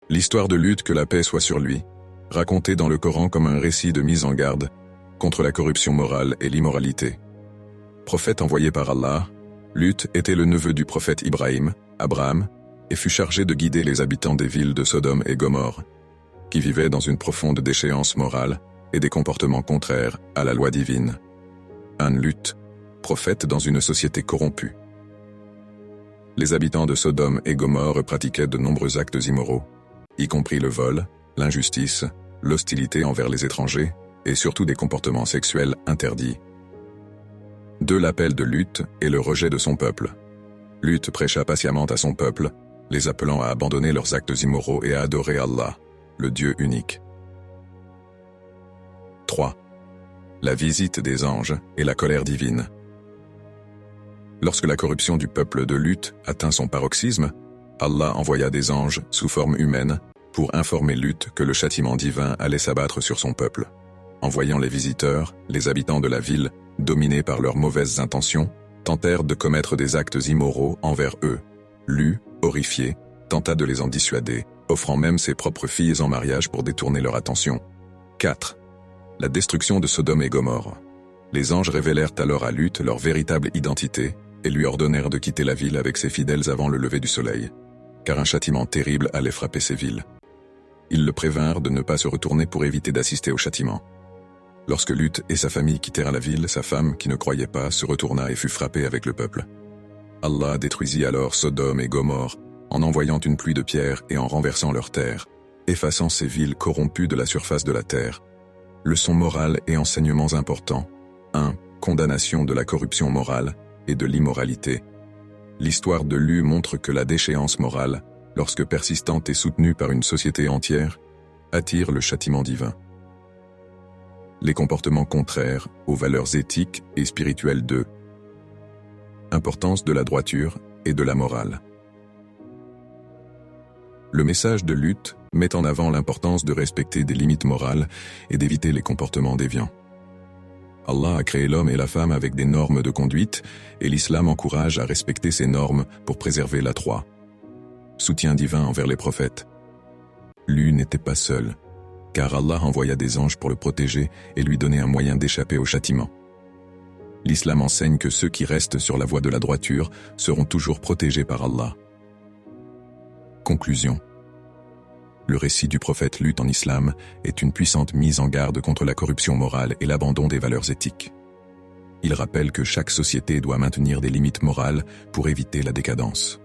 L'histoire de Lut, que la paix soit sur lui, racontée dans le Coran comme un récit de mise en garde contre la corruption morale et l'immoralité. Prophète envoyé par Allah, Lut était le neveu du prophète Ibrahim, Abraham, et fut chargé de guider les habitants des villes de Sodome et Gomorrhe, qui vivaient dans une profonde déchéance morale et des comportements contraires à la loi divine. Un Lut, prophète dans une société corrompue. Les habitants de Sodome et Gomorrhe pratiquaient de nombreux actes immoraux, y compris le vol, l'injustice, l'hostilité envers les étrangers, et surtout des comportements sexuels interdits. De l'appel de Lut et le rejet de son peuple. Lut prêcha patiemment à son peuple, les appelant à abandonner leurs actes immoraux et à adorer Allah, le Dieu unique. 3. La visite des anges et la colère divine. Lorsque la corruption du peuple de Lut atteint son paroxysme, Allah envoya des anges sous forme humaine pour informer Lut que le châtiment divin allait s'abattre sur son peuple. En voyant les visiteurs, les habitants de la ville, dominés par leurs mauvaises intentions, tentèrent de commettre des actes immoraux envers eux. Lut, horrifié, tenta de les en dissuader, offrant même ses propres filles en mariage pour détourner leur attention. 4. La destruction de Sodome et Gomorrhe. Les anges révélèrent alors à Lut leur véritable identité et lui ordonnèrent de quitter la ville avec ses fidèles avant le lever du soleil, car un châtiment terrible allait frapper ces villes. Ils le prévinrent de ne pas se retourner pour éviter d'assister au châtiment. Lorsque Lut et sa famille quittèrent la ville, sa femme, qui ne croyait pas, se retourna et fut frappée avec le peuple. Allah détruisit alors Sodome et Gomorrhe en envoyant une pluie de pierres et en renversant leurs terres, effaçant ces villes corrompues de la surface de la terre. Leçons morales et enseignements importants. 1. Condamnation de la corruption morale et de l'immoralité. L'histoire de Lut montre que la déchéance morale, lorsque persistante et soutenue par une société entière, attire le châtiment divin. Les comportements contraires aux valeurs éthiques et spirituelles d'eux. Importance de la droiture et de la morale. Le message de Lut met en avant l'importance de respecter des limites morales et d'éviter les comportements déviants. Allah a créé l'homme et la femme avec des normes de conduite et l'islam encourage à respecter ces normes pour préserver la Troie. Soutien divin envers les prophètes. Lut n'était pas seul, car Allah envoya des anges pour le protéger et lui donner un moyen d'échapper au châtiment. L'islam enseigne que ceux qui restent sur la voie de la droiture seront toujours protégés par Allah. Conclusion. Le récit du prophète Lut en islam est une puissante mise en garde contre la corruption morale et l'abandon des valeurs éthiques. Il rappelle que chaque société doit maintenir des limites morales pour éviter la décadence.